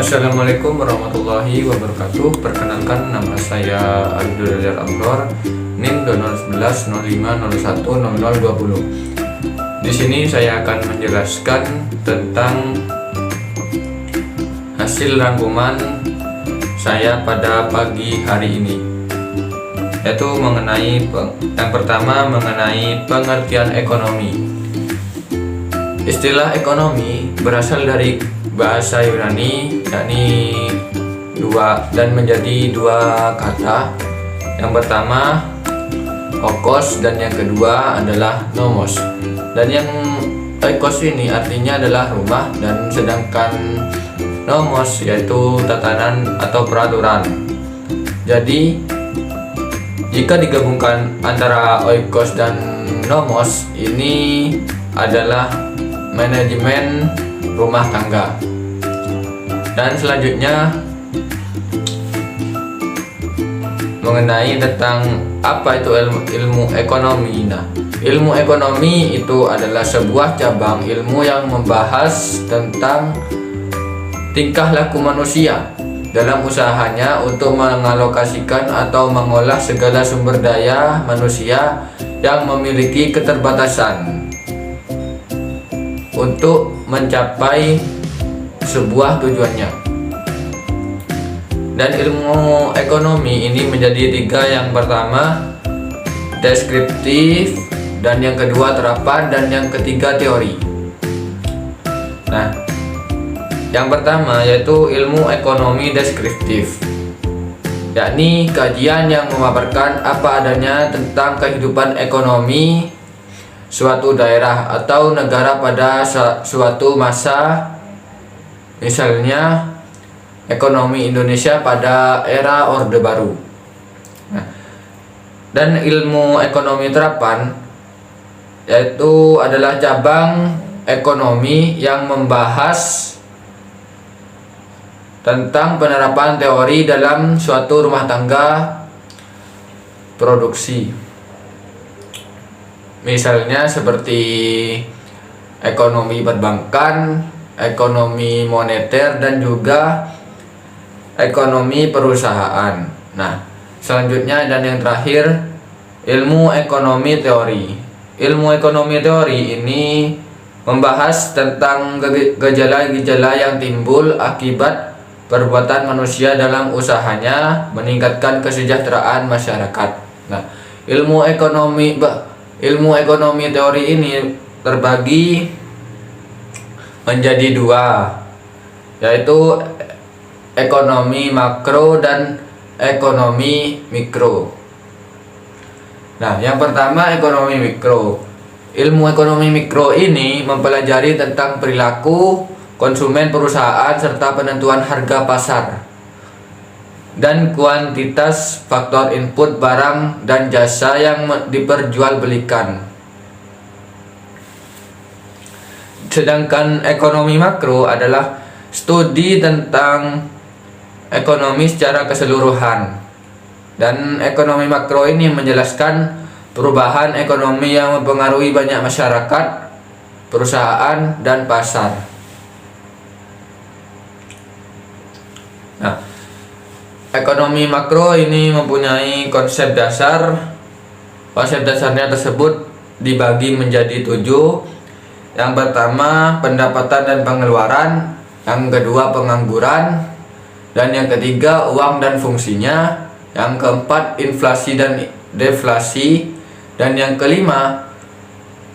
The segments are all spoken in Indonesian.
Assalamualaikum warahmatullahi wabarakatuh. Perkenalkan, nama saya Abdul Abror, NIM 21105010020. Di sini saya akan menjelaskan tentang hasil rangkuman saya pada pagi hari ini, yaitu yang pertama mengenai pengertian ekonomi. Istilah ekonomi berasal dari bahasa Yunani, yakni menjadi dua kata. Yang pertama okos dan yang kedua adalah nomos. Dan yang ekos ini artinya adalah rumah, dan sedangkan nomos yaitu tatanan atau peraturan. Jadi jika digabungkan antara oikos dan nomos, ini adalah manajemen rumah tangga. Dan selanjutnya mengenai tentang apa itu ilmu ekonomi. Nah, ilmu ekonomi itu adalah sebuah cabang ilmu yang membahas tentang tingkah laku manusia dalam usahanya untuk mengalokasikan atau mengolah segala sumber daya manusia yang memiliki keterbatasan untuk mencapai sebuah tujuannya. Dan ilmu ekonomi ini menjadi tiga. Yang pertama deskriptif, dan yang kedua terapan, dan yang ketiga teori. Nah, yang pertama yaitu ilmu ekonomi deskriptif, yakni kajian yang memaparkan apa adanya tentang kehidupan ekonomi suatu daerah atau negara pada suatu masa. Misalnya ekonomi Indonesia pada era Orde Baru. Nah, dan ilmu ekonomi terapan yaitu adalah cabang ekonomi yang membahas tentang penerapan teori dalam suatu rumah tangga produksi. Misalnya seperti ekonomi perbankan, ekonomi moneter, dan juga ekonomi perusahaan. Nah, selanjutnya dan yang terakhir ilmu ekonomi teori. Ilmu ekonomi teori ini membahas tentang gejala-gejala yang timbul akibat perbuatan manusia dalam usahanya meningkatkan kesejahteraan masyarakat. Nah, ilmu ekonomi teori ini terbagi menjadi dua, yaitu ekonomi makro dan ekonomi mikro. Nah, yang pertama ekonomi mikro. Ilmu ekonomi mikro ini mempelajari tentang perilaku konsumen perusahaan serta penentuan harga pasar dan kuantitas faktor input barang dan jasa yang diperjualbelikan. Sedangkan ekonomi makro adalah studi tentang ekonomi secara keseluruhan. Dan ekonomi makro ini menjelaskan perubahan ekonomi yang mempengaruhi banyak masyarakat, perusahaan, dan pasar. Nah, ekonomi makro ini mempunyai konsep dasar. Konsep dasarnya tersebut dibagi menjadi 7. Yang pertama pendapatan dan pengeluaran, yang kedua pengangguran, dan yang ketiga uang dan fungsinya, yang keempat inflasi dan deflasi, dan yang kelima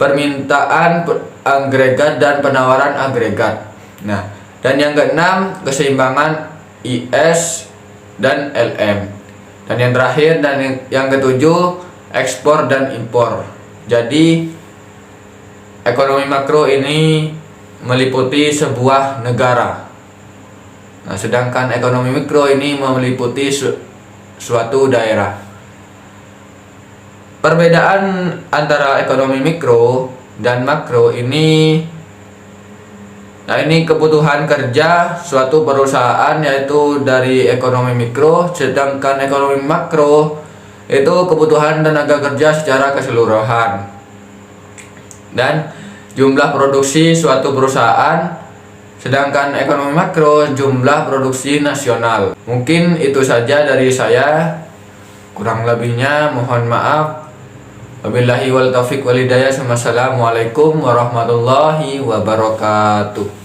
permintaan agregat dan penawaran agregat. Nah, dan yang keenam keseimbangan IS dan LM, dan yang terakhir dan yang ketujuh ekspor dan impor. Jadi ekonomi makro ini meliputi sebuah negara. Nah, sedangkan ekonomi mikro ini meliputi suatu daerah. Perbedaan antara ekonomi mikro dan makro ini, nah ini kebutuhan kerja suatu perusahaan yaitu dari ekonomi mikro, sedangkan ekonomi makro itu kebutuhan tenaga kerja secara keseluruhan. Dan jumlah produksi suatu perusahaan, Sedangkan ekonomi makro jumlah produksi nasional. Mungkin itu saja dari saya. Kurang lebihnya mohon maaf. Wabillahi wal taufiq wal hidayah. Wassalamualaikum warahmatullahi wabarakatuh.